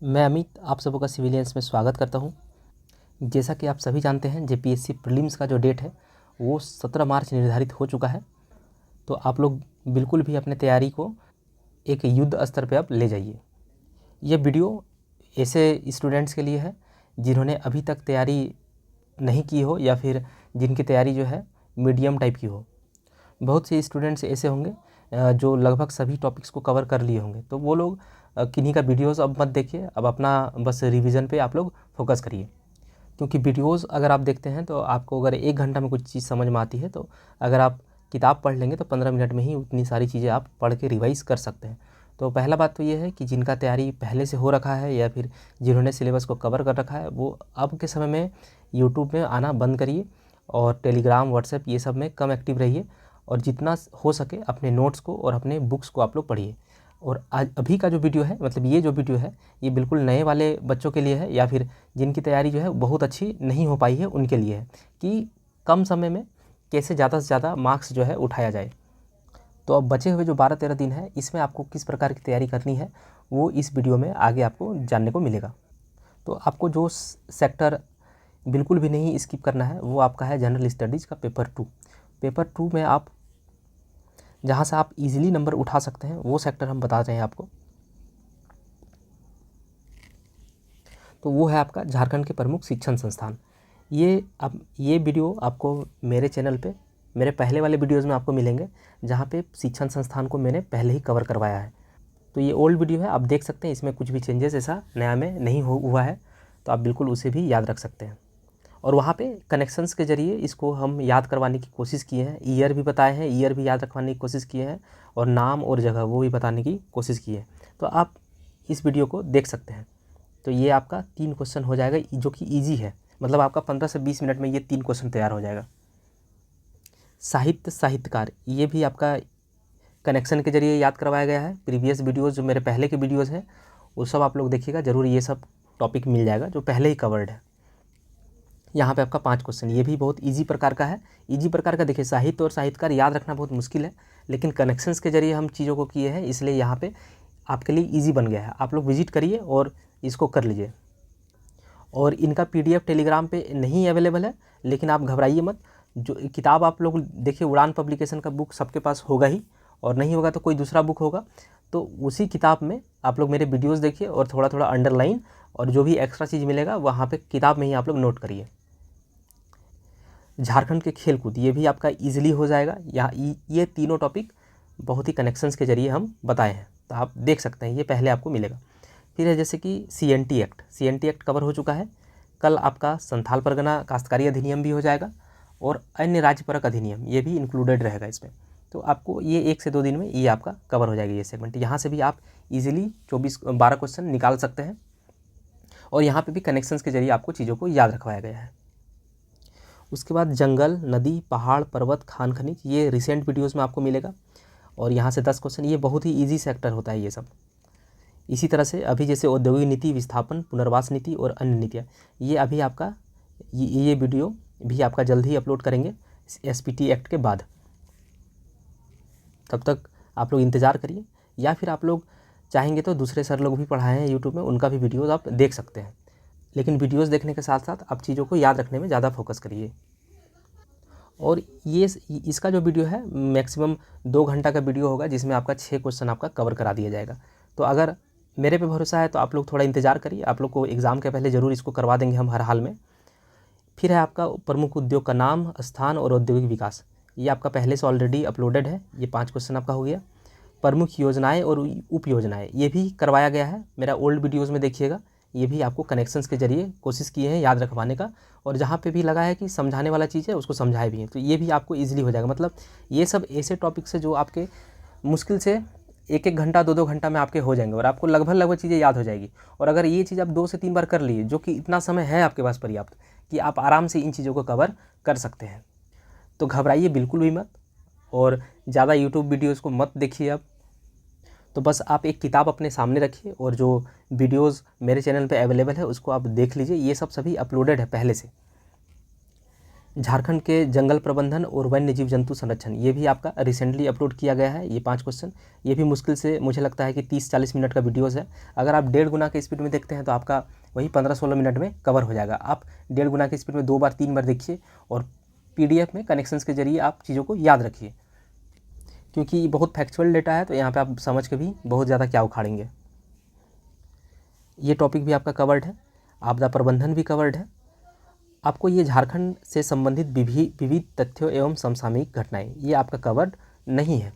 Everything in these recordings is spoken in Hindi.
मैं अमित आप सबों का सिविलियंस में स्वागत करता हूं। जैसा कि आप सभी जानते हैं जेपीएससी प्रीलिम्स का जो डेट है वो 17 मार्च निर्धारित हो चुका है। तो आप लोग बिल्कुल भी अपने तैयारी को एक युद्ध स्तर पे आप ले जाइए। ये वीडियो ऐसे स्टूडेंट्स के लिए है जिन्होंने अभी तक तैयारी नहीं की हो या फिर जिनकी तैयारी जो है मीडियम टाइप की हो। बहुत से स्टूडेंट्स ऐसे होंगे जो लगभग सभी टॉपिक्स को कवर कर लिए होंगे, तो वो लोग किन्हीं का वीडियोस अब मत देखिए, अब अपना बस रिवीजन पे आप लोग फोकस करिए। क्योंकि वीडियोस अगर आप देखते हैं तो आपको अगर 1 घंटा में कुछ चीज़ समझ में आती है, तो अगर आप किताब पढ़ लेंगे तो 15 मिनट में ही उतनी सारी चीज़ें आप पढ़ के रिवाइज़ कर सकते हैं। तो पहला बात तो ये है कि जिनका तैयारी पहले से हो रखा है या फिर जिन्होंने सिलेबस को कवर कर रखा है, वो अब के समय में यूट्यूब में आना बंद करिए और टेलीग्राम, व्हाट्सएप ये सब में कम एक्टिव रहिए और जितना हो सके अपने नोट्स को और अपने बुक्स को आप लोग पढ़िए। और आज अभी का जो वीडियो है, मतलब ये जो वीडियो है, ये बिल्कुल नए वाले बच्चों के लिए है या फिर जिनकी तैयारी जो है बहुत अच्छी नहीं हो पाई है उनके लिए है कि कम समय में कैसे ज़्यादा से ज़्यादा मार्क्स जो है उठाया जाए। तो अब बचे हुए जो 12-13 दिन है, इसमें आपको किस प्रकार की तैयारी करनी है वो इस वीडियो में आगे आपको जानने को मिलेगा। तो आपको जो सेक्टर बिल्कुल भी नहीं स्किप करना है वो आपका है जनरल स्टडीज़ का पेपर 2। पेपर 2 में आप जहाँ से आप इजीली नंबर उठा सकते हैं वो सेक्टर हम बता रहे हैं आपको। तो वो है आपका झारखंड के प्रमुख शिक्षण संस्थान। ये वीडियो आपको मेरे चैनल पे मेरे पहले वाले वीडियोज़ में आपको मिलेंगे, जहाँ पे शिक्षण संस्थान को मैंने पहले ही कवर करवाया है। तो ये ओल्ड वीडियो है, आप देख सकते हैं, इसमें कुछ भी चेंजेस ऐसा नया में नहीं हुआ है, तो आप बिल्कुल उसे भी याद रख सकते हैं। और वहाँ पे कनेक्शंस के ज़रिए इसको हम याद करवाने की कोशिश किए हैं, ईयर भी बताए हैं, ईयर भी याद रखवाने की कोशिश किए हैं और नाम और जगह वो भी बताने की कोशिश की है। तो आप इस वीडियो को देख सकते हैं। तो ये आपका 3 क्वेश्चन हो जाएगा जो कि ईजी है, मतलब आपका 15 से 20 मिनट में ये 3 क्वेश्चन तैयार हो जाएगा। साहित्य, साहित्यकार, ये भी आपका कनेक्शन के जरिए याद करवाया गया है। प्रीवियस वीडियोज़ जो मेरे पहले के वीडियोज़ हैं वो सब आप लोग देखिएगा, ज़रूर ये सब टॉपिक मिल जाएगा जो पहले ही कवर्ड है। यहाँ पे आपका 5 क्वेश्चन, ये भी बहुत इजी प्रकार का है। इजी प्रकार का देखिए, साहित्य और साहित्यकार याद रखना बहुत मुश्किल है, लेकिन कनेक्शंस के जरिए हम चीज़ों को किए हैं, इसलिए यहाँ पे आपके लिए इजी बन गया है। आप लोग विजिट करिए और इसको कर लीजिए। और इनका PDF टेलीग्राम पे नहीं अवेलेबल है, लेकिन आप घबराइए मत। जो किताब आप लोग देखिए, उड़ान पब्लिकेशन का बुक सबके पास होगा ही, और नहीं होगा तो कोई दूसरा बुक होगा, तो उसी किताब में आप लोग मेरे वीडियोज़ देखिए और थोड़ा थोड़ा अंडरलाइन और जो भी एक्स्ट्रा चीज़ मिलेगा वहाँ पे किताब में ही आप लोग नोट करिए। झारखंड के खेलकूद, ये भी आपका ईजिली हो जाएगा। यहाँ ये तीनों टॉपिक बहुत ही कनेक्शंस के जरिए हम बताए हैं, तो आप देख सकते हैं, ये पहले आपको मिलेगा। फिर है जैसे कि CNT एक्ट कवर हो चुका है। कल आपका संथाल परगना काश्तकारी अधिनियम भी हो जाएगा और अन्य राज्यपरक अधिनियम ये भी इंक्लूडेड रहेगा इसमें। तो आपको ये 1 से 2 दिन में ये आपका कवर हो जाएगा ये सेगमेंट। यहाँ से भी आप इजीली 12 क्वेश्चन निकाल सकते हैं और यहाँ पे भी कनेक्शंस के जरिए आपको चीज़ों को याद रखवाया गया है। उसके बाद जंगल, नदी, पहाड़, पर्वत, खान खनिज, ये रिसेंट वीडियोज़ में आपको मिलेगा और यहाँ से 10 क्वेश्चन, ये बहुत ही ईजी सेक्टर होता है ये सब। इसी तरह से अभी जैसे औद्योगिक नीति, विस्थापन, पुनर्वास नीति और अन्य नीतियाँ, ये अभी आपका ये वीडियो भी आपका जल्द ही अपलोड करेंगे SPT एक्ट के बाद। तब तक आप लोग इंतज़ार करिए, या फिर आप लोग चाहेंगे तो दूसरे सर लोग भी पढ़ाए हैं यूट्यूब में, उनका भी वीडियोज़ आप देख सकते हैं। लेकिन वीडियोज़ देखने के साथ साथ आप चीज़ों को याद रखने में ज़्यादा फोकस करिए। और ये इसका जो वीडियो है मैक्सिमम 2 घंटा का वीडियो होगा, जिसमें आपका 6 क्वेश्चन आपका कवर करा दिया जाएगा। तो अगर मेरे पे भरोसा है तो आप लोग थोड़ा इंतज़ार करिए, आप लोग को एग्ज़ाम के पहले ज़रूर इसको करवा देंगे हम हर हाल में। फिर है आपका प्रमुख उद्योग का नाम, स्थान और औद्योगिक विकास, ये आपका पहले से ऑलरेडी अपलोडेड है, ये 5 क्वेश्चन आपका हो गया। प्रमुख योजनाएं और उप योजनाएं, ये भी करवाया गया है, मेरा ओल्ड वीडियोज़ में देखिएगा। ये भी आपको कनेक्शंस के जरिए कोशिश किए हैं याद रखवाने का, और जहाँ पे भी लगा है कि समझाने वाला चीज़ है उसको समझाए भी हैं, तो ये भी आपको ईजिली हो जाएगा। मतलब ये सब ऐसे टॉपिक्स है जो आपके मुश्किल से 1-1 घंटा 2-2 घंटा में आपके हो जाएंगे और आपको लगभग चीज़ें याद हो जाएगी। और अगर ये चीज़ आप 2 से 3 बार कर लिए, जो कि इतना समय है आपके पास पर्याप्त कि आप आराम से इन चीज़ों को कवर कर सकते हैं, तो घबराइए बिल्कुल भी मत और ज़्यादा यूट्यूब वीडियोज़ को मत देखिए अब। तो बस आप एक किताब अपने सामने रखिए और जो वीडियोज़ मेरे चैनल पे अवेलेबल है उसको आप देख लीजिए, ये सब सभी अपलोडेड है पहले से। झारखंड के जंगल प्रबंधन और वन्य जीव जंतु संरक्षण, ये भी आपका रिसेंटली अपलोड किया गया है। ये 5 क्वेश्चन, ये भी मुश्किल से मुझे लगता है कि 30-40 मिनट का वीडियोज़ है। अगर आप 1.5 गुना के स्पीड में देखते हैं तो आपका वही 15-16 मिनट में कवर हो जाएगा। आप 1.5 गुना की स्पीड में 2 बार 3 बार देखिए और PDF में कनेक्शंस के जरिए आप चीज़ों को याद रखिए, क्योंकि ये बहुत फैक्चुअल डेटा है, तो यहाँ पे आप समझ के भी बहुत ज़्यादा क्या उखाड़ेंगे। ये टॉपिक भी आपका कवर्ड है, आपदा प्रबंधन भी कवर्ड है। आपको ये झारखंड से संबंधित विविध तथ्यों एवं समसामयिक घटनाएं, ये आपका कवर्ड नहीं है।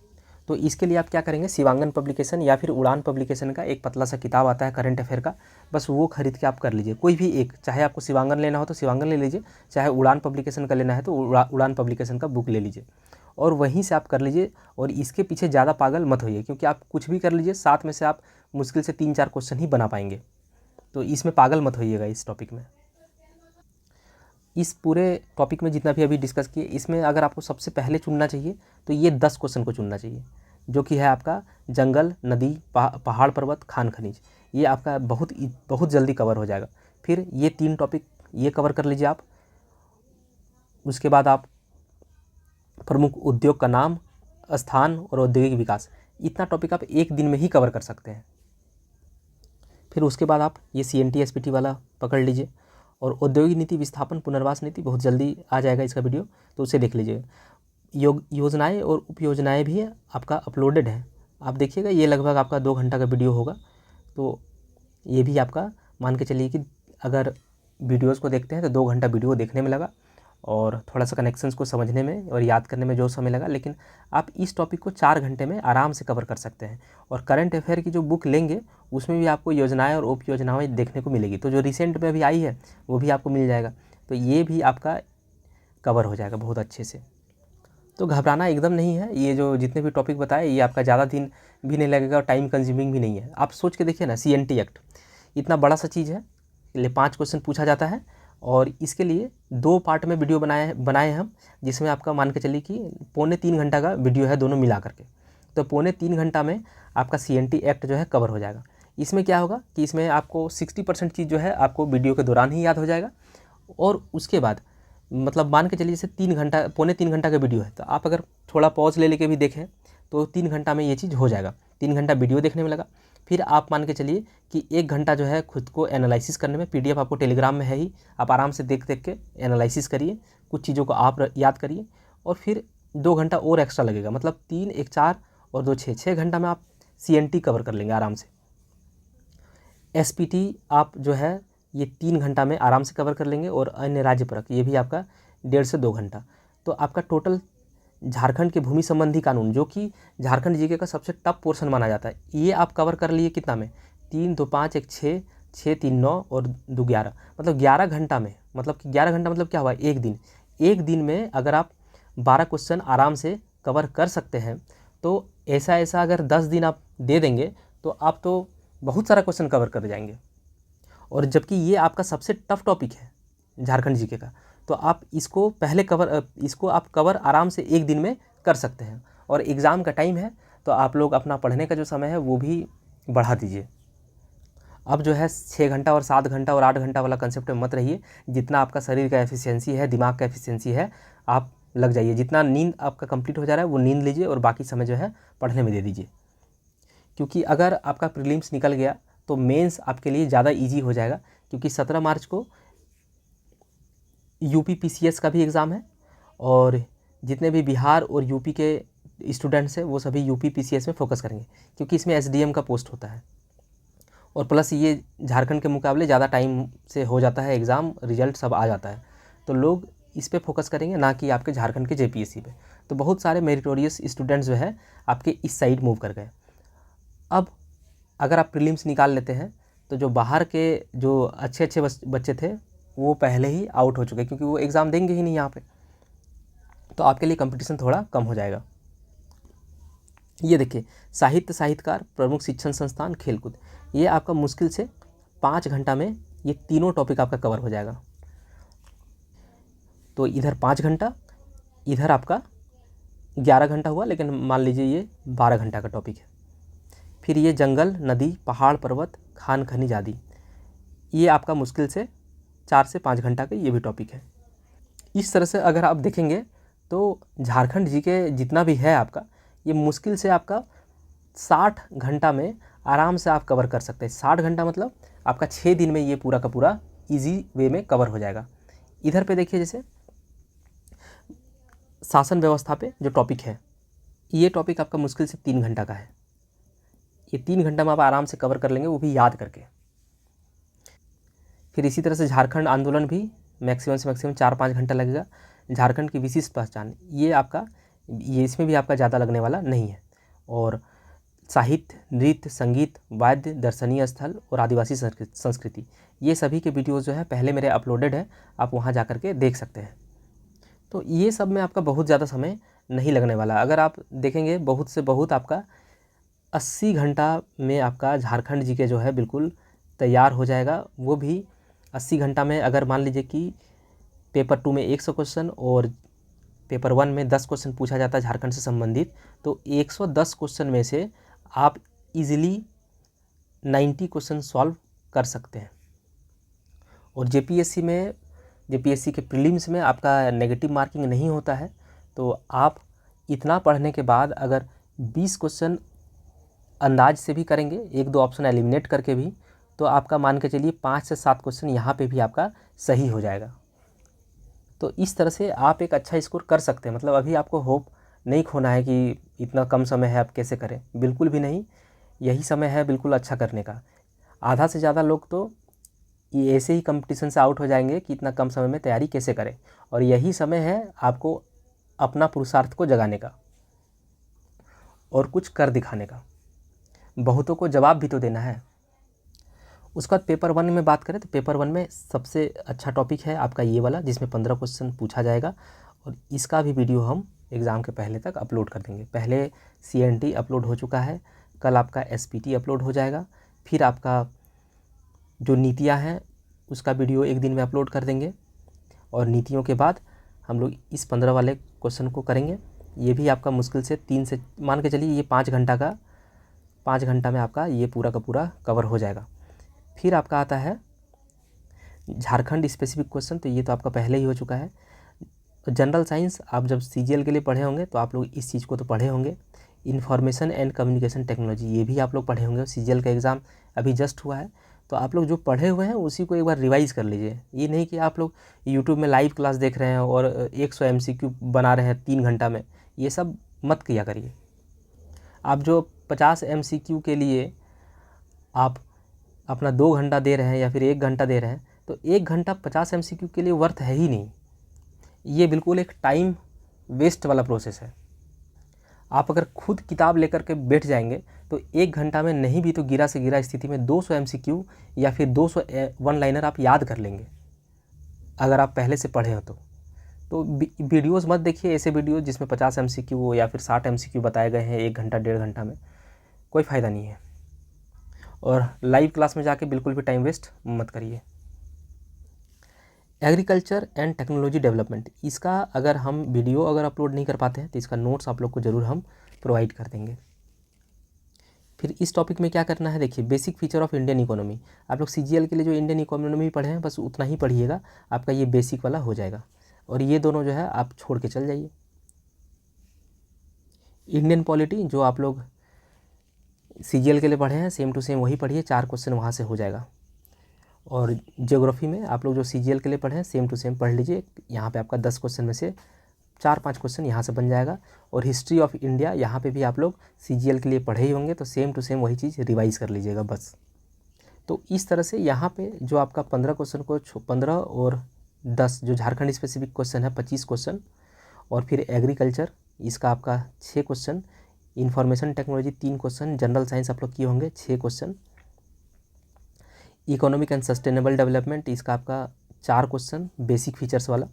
तो इसके लिए आप क्या करेंगे, शिवांगन पब्लिकेशन या फिर उड़ान पब्लिकेशन का एक पतला सा किताब आता है करंट अफेयर का, बस वो खरीद के आप कर लीजिए। कोई भी एक, चाहे आपको शिवांगन लेना हो तो शिवांगन ले लीजिए, चाहे उड़ान पब्लिकेशन का लेना है तो उड़ान पब्लिकेशन का बुक ले लीजिए और वहीं से आप कर लीजिए। और इसके पीछे ज़्यादा पागल मत होइए, क्योंकि आप कुछ भी कर लीजिए, 7 में से आप मुश्किल से 3-4 क्वेश्चन ही बना पाएंगे। तो इसमें पागल मत होइएगा। इस टॉपिक में, इस पूरे टॉपिक में जितना भी अभी डिस्कस किए, इसमें अगर आपको सबसे पहले चुनना चाहिए तो ये 10 क्वेश्चन को चुनना चाहिए, जो कि है आपका जंगल, नदी, पहाड़ पर्वत, खान खनिज। ये आपका बहुत जल्दी कवर हो जाएगा। फिर ये 3 टॉपिक ये कवर कर लीजिए आप। उसके बाद आप प्रमुख उद्योग का नाम, स्थान और औद्योगिक विकास, इतना टॉपिक आप एक दिन में ही कवर कर सकते हैं। फिर उसके बाद आप ये CNT SPT वाला पकड़ लीजिए और औद्योगिक नीति विस्थापन पुनर्वास नीति बहुत जल्दी आ जाएगा इसका वीडियो, तो उसे देख लीजिएगा। योजनाएं और उपयोजनाएं भी आपका अपलोडेड है, आप देखिएगा। ये लगभग आपका 2 घंटा का वीडियो होगा, तो ये भी आपका मान के चलिए कि अगर वीडियोज़ को देखते हैं तो 2 घंटा वीडियो देखने में लगा और थोड़ा सा कनेक्शंस को समझने में और याद करने में जो समय लगा, लेकिन आप इस टॉपिक को 4 घंटे में आराम से कवर कर सकते हैं। और करंट अफेयर की जो बुक लेंगे उसमें भी आपको योजनाएं और उप योजनाएं देखने को मिलेगी, तो जो रिसेंट में अभी आई है वो भी आपको मिल जाएगा, तो ये भी आपका कवर हो जाएगा बहुत अच्छे से। तो घबराना एकदम नहीं है। ये जो जितने भी टॉपिक बताए, ये आपका ज़्यादा दिन भी नहीं लगेगा और टाइम कंज्यूमिंग भी नहीं है। आप सोच के देखिए ना, CNT एक्ट इतना बड़ा सा चीज़ है, ये 5 क्वेश्चन पूछा जाता है और इसके लिए 2 पार्ट में वीडियो बनाए हम, जिसमें आपका मान के चलिए कि 2.25-3 घंटा का वीडियो है दोनों मिला करके। तो 2.25-3 घंटा में आपका CNT एक्ट जो है कवर हो जाएगा। इसमें क्या होगा कि इसमें आपको 60% चीज़ जो है आपको वीडियो के दौरान ही याद हो जाएगा, और उसके बाद मतलब मान के चलिए जैसे 3.25-3 घंटा का वीडियो है, तो आप अगर थोड़ा पॉज ले लेके भी देखें तो 3 घंटा में ये चीज़ हो जाएगा। 3 घंटा वीडियो देखने में लगा, फिर आप मान के चलिए कि 1 घंटा जो है खुद को एनालिसिस करने में। PDF आपको टेलीग्राम में है ही, आप आराम से देख के एनालिसिस करिए, कुछ चीज़ों को आप याद करिए, और फिर 2 घंटा और एक्स्ट्रा लगेगा, मतलब 3, 1 4 और 2 6 घंटा में आप CNT कवर कर लेंगे आराम से। SPT आप जो है ये 3 घंटा में आराम से कवर कर लेंगे, और अन्य राज्य परक ये भी आपका 1.5 से 2 घंटा। तो आपका टोटल झारखंड के भूमि संबंधी कानून, जो कि झारखंड जीके का सबसे टफ पोर्शन माना जाता है, ये आप कवर कर लिए कितना में, 3, 2, 5, 1, 6, 6, 3, 9 और 2, 11, मतलब 11 घंटा में। मतलब कि 11 घंटा मतलब क्या हुआ, एक दिन में अगर आप 12 क्वेश्चन आराम से कवर कर सकते हैं, तो ऐसा अगर 10 दिन आप दे देंगे तो आप तो बहुत सारा क्वेश्चन कवर कर जाएंगे। और जबकि ये आपका सबसे टफ टॉपिक है झारखंड जीके का, तो आप इसको आप कवर आराम से एक दिन में कर सकते हैं। और एग्ज़ाम का टाइम है, तो आप लोग अपना पढ़ने का जो समय है वो भी बढ़ा दीजिए। अब जो है 6 घंटा और 7 घंटा और 8 घंटा वाला कंसेप्ट में मत रहिए। जितना आपका शरीर का एफिशिएंसी है, दिमाग का एफिशिएंसी है, आप लग जाइए। जितना नींद आपका कंप्लीट हो जा रहा है वो नींद लीजिए, और बाकी समय जो है पढ़ने में दे दीजिए। क्योंकि अगर आपका प्रीलिम्स निकल गया तो मेंस आपके लिए ज़्यादा इजी हो जाएगा, क्योंकि 17 मार्च को UP PCS का भी एग्ज़ाम है, और जितने भी बिहार और UP के स्टूडेंट्स हैं वो सभी UP PCS में फोकस करेंगे, क्योंकि इसमें SDM का पोस्ट होता है, और प्लस ये झारखंड के मुकाबले ज़्यादा टाइम से हो जाता है एग्ज़ाम, रिजल्ट सब आ जाता है, तो लोग इस पे फोकस करेंगे, ना कि आपके झारखंड के JPSC पे। तो बहुत सारे मेरिटोरियस स्टूडेंट्स जो है आपके इस साइड मूव कर गए। अब अगर आप प्रीलिम्स निकाल लेते हैं तो जो बाहर के जो अच्छे बच्चे थे वो पहले ही आउट हो चुके, क्योंकि वो एग्ज़ाम देंगे ही नहीं यहाँ पे, तो आपके लिए कंपटीशन थोड़ा कम हो जाएगा। ये देखिए, साहित्य, साहित्यकार, प्रमुख शिक्षण संस्थान, खेलकूद, ये आपका मुश्किल से 5 घंटा में ये तीनों टॉपिक आपका कवर हो जाएगा। तो इधर 5 घंटा, इधर आपका 11 घंटा हुआ, लेकिन मान लीजिए ये 12 घंटा का टॉपिक है। फिर ये जंगल, नदी, पहाड़ पर्वत, खान खनिज आदि, ये आपका मुश्किल से 4 से 5 घंटा का ये भी टॉपिक है। इस तरह से अगर आप देखेंगे तो झारखंड जीके जितना भी है आपका, ये मुश्किल से आपका 60 घंटा में आराम से आप कवर कर सकते हैं। 60 घंटा मतलब आपका 6 दिन में ये पूरा का पूरा ईजी वे में कवर हो जाएगा। इधर पे देखिए, जैसे शासन व्यवस्था पे जो टॉपिक है, ये टॉपिक आपका मुश्किल से 3 घंटा का है। ये 3 घंटा में आप आराम से कवर कर लेंगे, वो भी याद करके। फिर इसी तरह से झारखंड आंदोलन भी मैक्सिमम से मैक्सिमम 4-5 घंटा लगेगा। झारखंड की विशिष्ट पहचान, ये आपका, ये इसमें भी आपका ज़्यादा लगने वाला नहीं है। और साहित्य, नृत्य, संगीत, वाद्य, दर्शनीय स्थल और आदिवासी संस्कृति, ये सभी के वीडियोज़ जो है पहले मेरे अपलोडेड है, आप वहाँ जा कर के देख सकते हैं। तो ये सब में आपका बहुत ज़्यादा समय नहीं लगने वाला। अगर आप देखेंगे बहुत से बहुत आपका 80 घंटा में आपका झारखंड जी के जो है बिल्कुल तैयार हो जाएगा। वो भी 80 घंटा में अगर मान लीजिए कि पेपर 2 में 100 क्वेश्चन और पेपर 1 में 10 क्वेश्चन पूछा जाता है झारखंड से संबंधित, तो 110 क्वेश्चन में से आप इजीली 90 क्वेश्चन सॉल्व कर सकते हैं। और जेपीएससी के प्रीलिम्स में आपका नेगेटिव मार्किंग नहीं होता है, तो आप इतना पढ़ने के बाद अगर 20 क्वेश्चन अंदाज से भी करेंगे, 1-2 ऑप्शन एलिमिनेट करके भी, तो आपका मान के चलिए 5 से 7 क्वेश्चन यहाँ पे भी आपका सही हो जाएगा। तो इस तरह से आप एक अच्छा स्कोर कर सकते हैं। मतलब अभी आपको होप नहीं खोना है कि इतना कम समय है, आप कैसे करें, बिल्कुल भी नहीं। यही समय है बिल्कुल अच्छा करने का। आधा से ज़्यादा लोग तो ये ऐसे ही कंपटीशन से आउट हो जाएंगे कि इतना कम समय में तैयारी कैसे करें, और यही समय है आपको अपना पुरुषार्थ को जगाने का और कुछ कर दिखाने का। बहुतों को जवाब भी तो देना है। उसके बाद पेपर 1 में बात करें तो पेपर 1 में सबसे अच्छा टॉपिक है आपका ये वाला, जिसमें 15 क्वेश्चन पूछा जाएगा, और इसका भी वीडियो हम एग्ज़ाम के पहले तक अपलोड कर देंगे। पहले CNT अपलोड हो चुका है, कल आपका SPT अपलोड हो जाएगा, फिर आपका जो नीतियाँ हैं उसका वीडियो एक दिन में अपलोड कर देंगे, और नीतियों के बाद हम लोग इस 15 वाले क्वेश्चन को करेंगे। ये भी आपका मुश्किल से 3 से मान के चलिए ये 5 घंटा में आपका ये पूरा का पूरा कवर हो जाएगा। फिर आपका आता है झारखंड स्पेसिफिक क्वेश्चन, तो ये तो आपका पहले ही हो चुका है। जनरल साइंस आप जब CGL के लिए पढ़े होंगे तो आप लोग इस चीज़ को तो पढ़े होंगे। इन्फॉर्मेशन एंड कम्युनिकेशन टेक्नोलॉजी, ये भी आप लोग पढ़े होंगे। CGL का एग्ज़ाम अभी जस्ट हुआ है, तो आप लोग जो पढ़े हुए हैं उसी को एक बार रिवाइज़ कर लीजिए। ये नहीं कि आप लोग यूट्यूब में लाइव क्लास देख रहे हैं और 100 MCQ बना रहे हैं 3 घंटा में, ये सब मत किया करिए। आप जो 50 MCQ के लिए आप अपना 2 घंटा दे रहे हैं या फिर 1 घंटा दे रहे हैं, तो 1 घंटा 50 MCQ के लिए वर्थ है ही नहीं। ये बिल्कुल एक टाइम वेस्ट वाला प्रोसेस है। आप अगर खुद किताब लेकर के बैठ जाएंगे तो 1 घंटा में नहीं भी तो गिरा से गिरा स्थिति में 200 MCQ या फिर 200 वन लाइनर आप याद कर लेंगे, अगर आप पहले से पढ़े हो तो वीडियोज़ मत देखिए, ऐसे वीडियो जिसमें 50 MCQ या फिर 60 MCQ बताए गए हैं 1 घंटा 1.5 घंटा में, कोई फ़ायदा नहीं है। और लाइव क्लास में जाके बिल्कुल भी टाइम वेस्ट मत करिए। एग्रीकल्चर एंड टेक्नोलॉजी डेवलपमेंट, इसका अगर हम वीडियो अगर अपलोड नहीं कर पाते हैं तो इसका नोट्स आप लोग को ज़रूर हम प्रोवाइड कर देंगे। फिर इस टॉपिक में क्या करना है, देखिए basic feature of Indian economy, आप लोग CGL के लिए जो इंडियन इकोनॉमी पढ़े हैं बस उतना ही पढ़िएगा, आपका ये बेसिक वाला हो जाएगा। और ये दोनों जो है आप छोड़ के चल जाइए। इंडियन पॉलिटी जो आप लोग CGL के लिए पढ़े हैं सेम टू सेम वही पढ़िए, 4 क्वेश्चन वहाँ से हो जाएगा। और ज्योग्राफी में आप लोग जो CGL के लिए पढ़े हैं सेम टू सेम पढ़ लीजिए, यहाँ पे आपका 10 क्वेश्चन में से 4-5 क्वेश्चन यहाँ से बन जाएगा। और हिस्ट्री ऑफ इंडिया यहाँ पे भी आप लोग CGL के लिए पढ़े ही होंगे, तो सेम टू सेम वही चीज़ रिवाइज़ कर लीजिएगा बस। तो इस तरह से यहाँ पे जो आपका 15 क्वेश्चन को 15 और 10 जो झारखंड स्पेसिफिक क्वेश्चन है 25 क्वेश्चन, और फिर एग्रीकल्चर इसका आपका 6 question, information technology 3 question, general science आप लोग किए होंगे 6 question, economic and sustainable development इसका आपका 4 क्वेश्चन बेसिक फीचर्स वाला,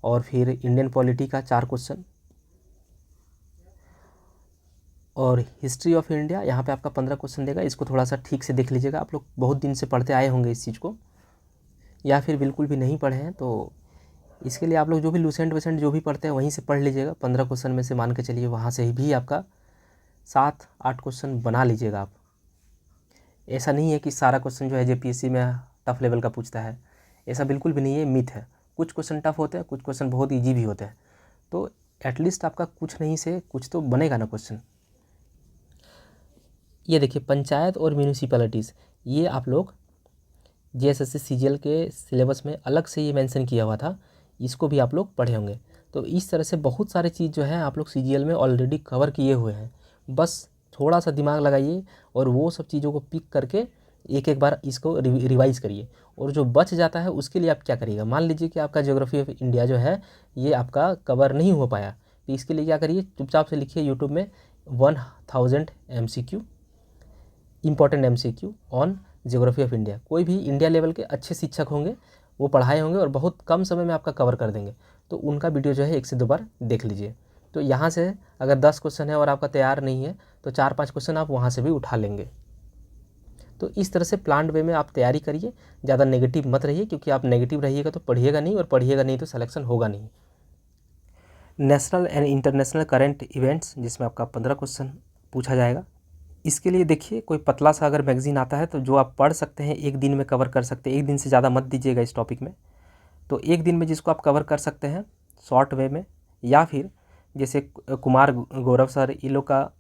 और फिर इंडियन पॉलिटी का 4 क्वेश्चन, और हिस्ट्री ऑफ इंडिया यहाँ पे आपका 15 क्वेश्चन देगा। इसको थोड़ा सा ठीक से देख लीजिएगा, आप लोग बहुत दिन से पढ़ते आए होंगे इस चीज़ को, या फिर बिल्कुल भी नहीं पढ़े हैं तो इसके लिए आप लोग जो भी लूसेंट वेसेंट जो भी पढ़ते हैं वहीं से पढ़ लीजिएगा। 15 क्वेश्चन में से मान के चलिए वहाँ से भी आपका 7-8 क्वेश्चन बना लीजिएगा आप। ऐसा नहीं है कि सारा क्वेश्चन जो है JPSC में टफ लेवल का पूछता है, ऐसा बिल्कुल भी नहीं है, मिथ है। कुछ क्वेश्चन टफ होते हैं, कुछ क्वेश्चन बहुत ईजी भी होते हैं, तो एटलीस्ट आपका कुछ नहीं से कुछ तो बनेगा ना क्वेश्चन। ये देखिए पंचायत और म्यूनिसिपैलिटीज़, ये आप लोग JSSC CGL के सिलेबस में अलग से ये मेंशन किया हुआ था, इसको भी आप लोग पढ़े होंगे। तो इस तरह से बहुत सारे चीज़ जो है आप लोग CGL में ऑलरेडी कवर किए हुए हैं, बस थोड़ा सा दिमाग लगाइए और वो सब चीज़ों को पिक करके एक एक बार इसको रिवाइज करिए। और जो बच जाता है उसके लिए आप क्या करिएगा, मान लीजिए कि आपका ज्योग्राफी ऑफ इंडिया जो है ये आपका कवर नहीं हो पाया, तो इसके लिए क्या करिए, चुपचाप से लिखिए यूट्यूब में 1000 MCQ, important MCQ on geography of India. कोई भी इंडिया लेवल के अच्छे शिक्षक होंगे, वो पढ़ाए होंगे और बहुत कम समय में आपका कवर कर देंगे, तो उनका वीडियो जो है 1 से 2 बार देख लीजिए। तो यहाँ से अगर 10 क्वेश्चन है और आपका तैयार नहीं है तो 4-5 क्वेश्चन आप वहाँ से भी उठा लेंगे। तो इस तरह से प्लान्ड वे में आप तैयारी करिए, ज़्यादा नेगेटिव मत रहिए, क्योंकि आप नेगेटिव रहिएगा तो पढ़िएगा नहीं, और पढ़िएगा नहीं तो सिलेक्शन होगा नहीं। National and international current events, जिसमें आपका 15 क्वेश्चन पूछा जाएगा। इसके लिए देखिए कोई पतला सा अगर मैगज़ीन आता है तो जो आप पढ़ सकते हैं, एक दिन में कवर कर सकते हैं, एक दिन से ज़्यादा मत दीजिएगा इस टॉपिक में। तो एक दिन में जिसको आप कवर कर सकते हैं शॉर्ट वे में, या फिर जैसे कुमार गौरव सर, ये लोग का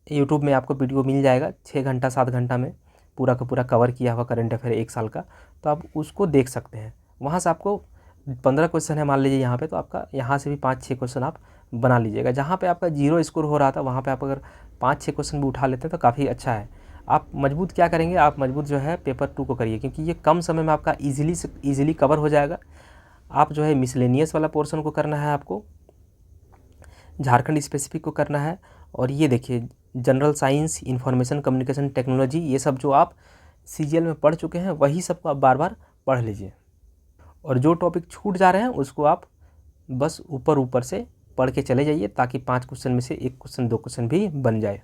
यूट्यूब में आपको वीडियो मिल जाएगा 6 घंटा 7 घंटा में पूरा का पूरा कवर किया हुआ करंट अफेयर 1 साल का, तो आप उसको देख सकते हैं। वहाँ से आपको 15 क्वेश्चन है मान लीजिए यहाँ पे, तो आपका यहाँ से भी 5-6 क्वेश्चन आप बना लीजिएगा। जहाँ पे आपका 0 स्कोर हो रहा था वहाँ पे आप अगर 5-6 क्वेश्चन भी उठा लेते हैं तो काफ़ी अच्छा है। आप मजबूत क्या करेंगे, आप मजबूत जो है पेपर 2 को करिए, क्योंकि ये कम समय में आपका ईजिली कवर हो जाएगा। आप जो है मिसलेनियस वाला पोर्शन को करना है, आपको झारखंड स्पेसिफिक को करना है, और ये देखिए general science, information communication technology, ये सब जो आप CGL में पढ़ चुके हैं वही सबको आप बार बार पढ़ लीजिए, और जो टॉपिक छूट जा रहे हैं उसको आप बस ऊपर से पढ़ के चले जाइए, ताकि 5 क्वेश्चन में से 1 क्वेश्चन 2 क्वेश्चन भी बन जाए।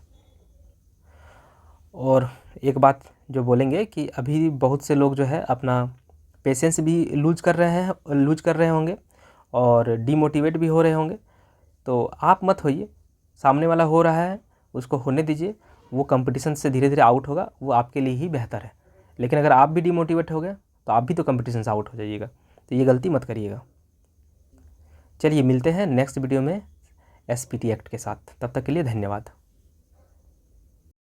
और एक बात जो बोलेंगे कि अभी बहुत से लोग जो है अपना पेशेंस भी लूज कर रहे होंगे और डीमोटिवेट भी हो रहे होंगे, तो आप मत होइए, सामने वाला हो रहा है उसको होने दीजिए, वो कंपटीशन से धीरे धीरे आउट होगा, वो आपके लिए ही बेहतर है। लेकिन अगर आप भी डीमोटिवेट हो गए तो आप भी तो कंपटीशन से आउट हो जाइएगा, तो ये गलती मत करिएगा। चलिए मिलते हैं नेक्स्ट वीडियो में SPT एक्ट के साथ, तब तक के लिए धन्यवाद।